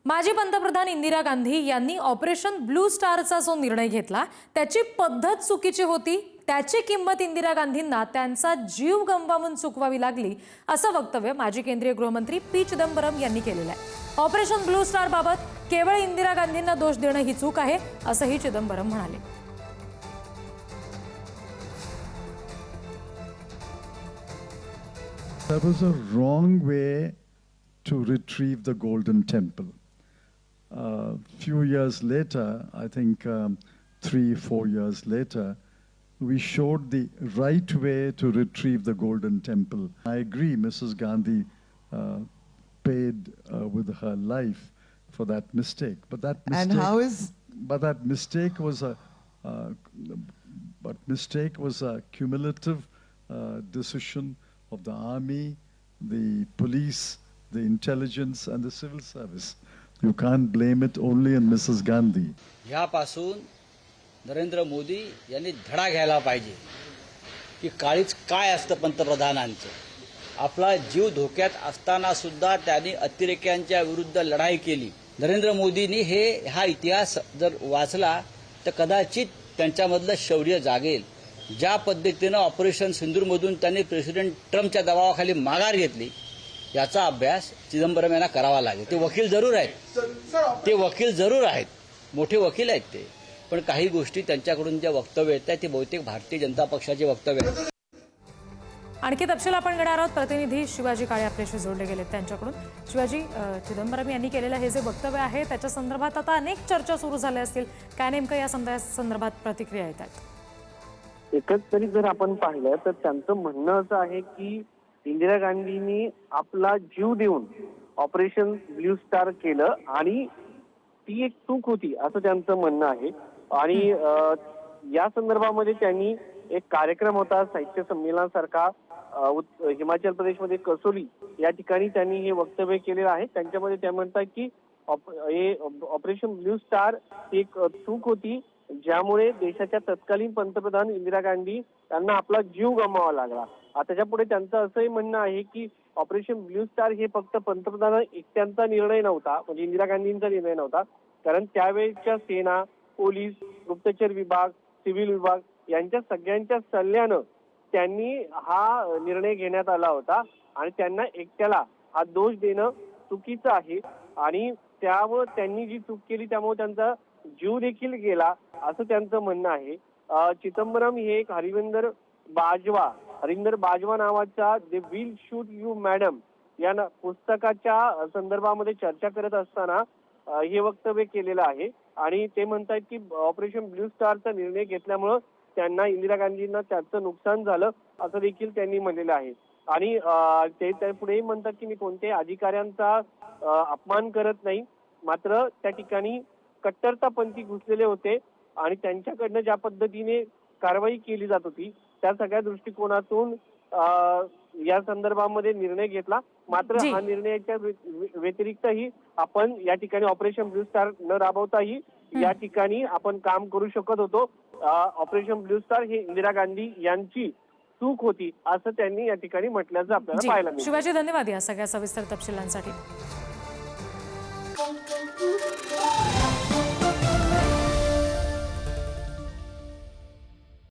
माजी पंतप्रधान इंदिरा गांधी यांनी ऑपरेशन ब्लू स्टारचा जो निर्णय घेतला त्याची पद्धत चुकीची होती, त्याची किंमत इंदिरा गांधींना त्यांचा जीव गमवावून चुकवावी लागली, असं वक्तव्य माजी केंद्रीय गृहमंत्री पी चिदंबरम यांनी केलेलं आहे। ऑपरेशन ब्लू स्टार बाबत केवळ इंदिरा गांधींना दोष देणं ही चूक आहे, असंही चिदंबरम म्हणाले। That was a wrong way to retrieve the Golden Temple. Few years later, I think 3-4 years later, we showed the right way to retrieve the Golden Temple. I agree, Mrs. Gandhi paid with her life for that mistake. But that mistake, and how is? But that mistake was a cumulative decision of the army, the police, the intelligence, and the civil service. You can't blame it only on Mrs. Gandhi. यापासून नरेंद्र मोदी यांनी धडा घ्यायला पाहिजे की काळीच काय असतं पंतप्रधानांचं। आपला जीव धोक्यात असताना सुद्धा त्यांनी अतिरेक्यांच्या विरुद्ध लढाई केली। नरेंद्र मोदींनी हा इतिहास जर वाचला तर कदाचित त्यांच्यामधलं शौर्य जागेल। ज्या पद्धतीनं ऑपरेशन सिंदूरमधून त्यांनी प्रेसिडेंट ट्रम्पच्या दबावाखाली माघार घेतली, याचा अभ्यास चिदंबरम यांना करावा लागेल। ते वकील जरूर आहेत, मोठे वकील आहेत ते, पण काही गोष्टी त्यांच्याकडून ज्या वक्तव्य येत आहेत ते बहुतेक भारतीय जनता पक्षाचे वक्तव्य आहेत। आणखी तपशील आपण घेणार आहोत। प्रतिनिधी शिवाजी काळे आपल्याशी जोडले गेलेत त्यांच्याकडून। शिवाजी, चिदंबरम यांनी केलेलं हे जे वक्तव्य आहे त्याच्या संदर्भात आता अनेक चर्चा सुरू झाल्या असतील, काय नेमकं या संदर्भात प्रतिक्रिया येतात? एकंदरीत जर आपण पाहिलं तर त्यांचं म्हणणं असं आहे की इंदिरा गांधींनी आपला जीव देऊन ऑपरेशन ब्लू स्टार केलं आणि ती एक चूक होती असं त्यांचं म्हणणं आहे। आणि या संदर्भामध्ये त्यांनी एक कार्यक्रम होता साहित्य संमेलनासारखा हिमाचल प्रदेशमध्ये कसोली या ठिकाणी त्यांनी हे वक्तव्य केलेलं आहे। त्यांच्यामध्ये ते म्हणतात की ऑपरेशन ब्लू स्टार एक चूक होती, ज्यामुळे देशाच्या तत्कालीन पंतप्रधान इंदिरा गांधी यांना आपला जीव गमवावा लागला। त्याच्या पुढे त्यांचं असंही म्हणणं आहे की ऑपरेशन ब्लू स्टार हे फक्त पंतप्रधान एकट्यांचा निर्णय नव्हता, म्हणजे इंदिरा गांधींचा निर्णय नव्हता, कारण त्यावेळेच्या सेना, पोलीस, गुप्तचर विभाग, सिव्हिल विभाग यांच्या सगळ्यांच्या सल्ल्यानं त्यांनी हा निर्णय घेण्यात आला होता आणि त्यांना एकट्याला हा दोष देणं चुकीचं आहे आणि त्यामुळे त्यांनी जी चूक केली त्यामुळे त्यांचा जीव देखील गेला असं त्यांचं म्हणणं आहे। चिदंबरम हे एक हरिंदर बाजवा नावाच्या they will shoot you madam या पुस्तकाच्या संदर्भामध्ये चर्चा करत असताना हे वक्तव्य केलेलं आहे आणि ते म्हणतात की ऑपरेशन ब्लू स्टारचा निर्णय घेतल्यामुळं त्यांना इंदिरा गांधींना त्याचं नुकसान झालं असं देखील त्यांनी म्हणलेलं आहे। आणि ते पुढेही म्हणतात की मी कोणत्याही अधिकाऱ्यांचा अपमान करत नाही, मात्र त्या ठिकाणी कट्टरतापंथी घुसलेले होते आणि त्यांच्याकडनं ज्या पद्धतीने कारवाई केली जात होती त्या सगळ्या दृष्टिकोनातून या संदर्भामध्ये निर्णय घेतला। मात्र हा निर्णयाच्या व्यतिरिक्तही आपण या ठिकाणी ऑपरेशन ब्लू स्टार न राबवताही या ठिकाणी आपण काम करू शकत होतो। ऑपरेशन ब्लू स्टार हे इंदिरा गांधी यांची चूक होती असं त्यांनी या ठिकाणी म्हटल्याचं आपल्याला पाहायला मिळालं। शिवाजी, धन्यवाद या सगळ्या सविस्तर तपशिलांसाठी।